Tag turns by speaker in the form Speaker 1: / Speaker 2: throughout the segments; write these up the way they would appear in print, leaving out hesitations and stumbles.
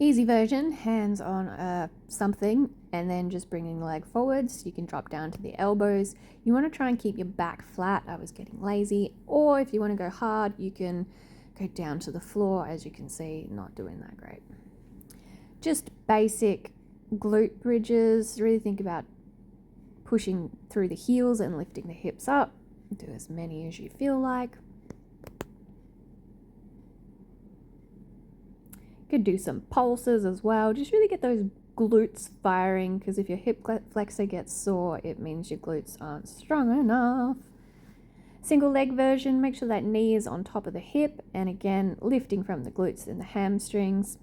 Speaker 1: Easy version, hands on something and then just bringing the leg forwards. You can drop down to the elbows. You want to try and keep your back flat. I was getting lazy. Or if you want to go hard, you can go down to the floor. As you can see, not doing that great. Just basic glute bridges. Really think about pushing through the heels and lifting the hips up. Do as many as you feel like. Could do some pulses as well. Just really get those glutes firing, because if your hip flexor gets sore, it means your glutes aren't strong enough. Single leg version, make sure that knee is on top of the hip, and again, lifting from the glutes and the hamstrings.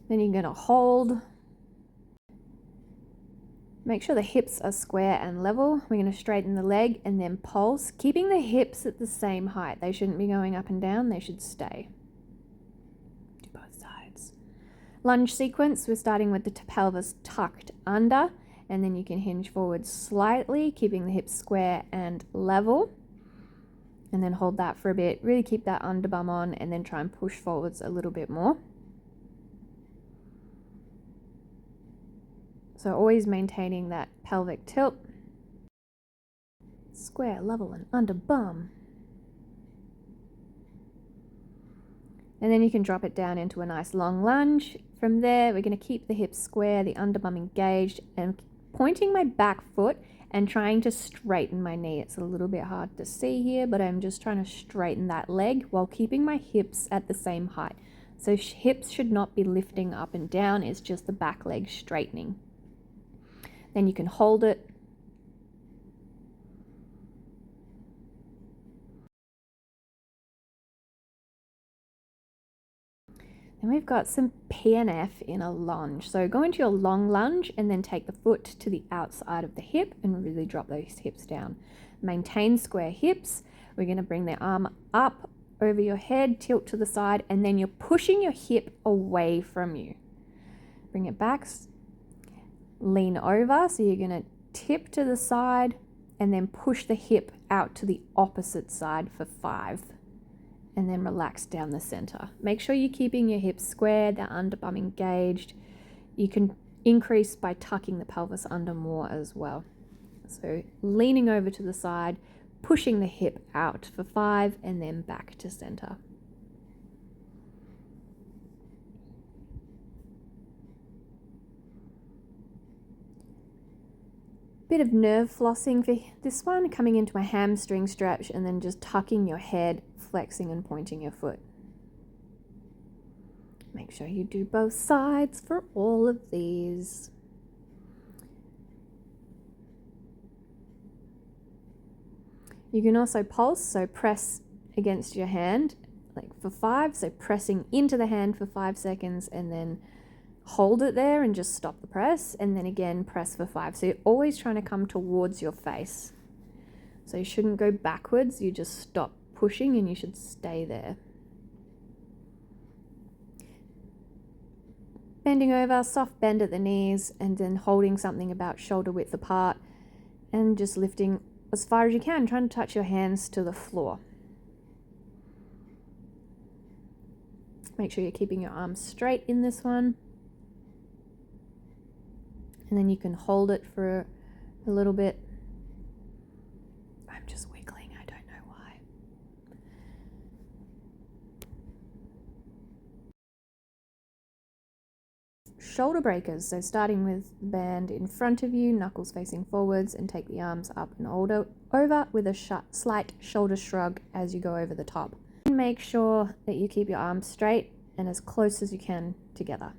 Speaker 1: Then you're gonna hold. Make sure the hips are square and level. We're gonna straighten the leg and then pulse, keeping the hips at the same height. They shouldn't be going up and down, they should stay. Lunge sequence, we're starting with the pelvis tucked under, and then you can hinge forward slightly, keeping the hips square and level, and then hold that for a bit. Really keep that underbum on, and then try and push forwards a little bit more. So always maintaining that pelvic tilt. Square, level, and underbum. And then you can drop it down into a nice long lunge. From there, we're going to keep the hips square, the underbum engaged, and pointing my back foot and trying to straighten my knee. It's a little bit hard to see here, but I'm just trying to straighten that leg while keeping my hips at the same height. So hips should not be lifting up and down, it's just the back leg straightening. Then you can hold it. And we've got some PNF in a lunge. So go into your long lunge and then take the foot to the outside of the hip and really drop those hips down. Maintain square hips. We're going to bring the arm up over your head, tilt to the side, and then you're pushing your hip away from you. Bring it back, lean over. So you're going to tip to the side and then push the hip out to the opposite side for 5. And then relax down the center. Make sure you're keeping your hips square, the underbum engaged. You can increase by tucking the pelvis under more as well. So leaning over to the side, pushing the hip out for 5, and then back to center. Bit of nerve flossing for this one, coming into a hamstring stretch and then just tucking your head, flexing and pointing your foot. Make sure you do both sides for all of these. You can also pulse, so press against your hand like for 5, so pressing into the hand for 5 seconds and then hold it there and just stop the press, and then again press for 5. So you're always trying to come towards your face. So you shouldn't go backwards, you just stop pushing and you should stay there. Bending over, soft bend at the knees, and then holding something about shoulder width apart and just lifting as far as you can, trying to touch your hands to the floor. Make sure you're keeping your arms straight in this one. And then you can hold it for a little bit. I'm just wiggling, I don't know why. Shoulder breakers, so starting with the band in front of you, knuckles facing forwards, and take the arms up and over with a slight shoulder shrug as you go over the top. And make sure that you keep your arms straight and as close as you can together.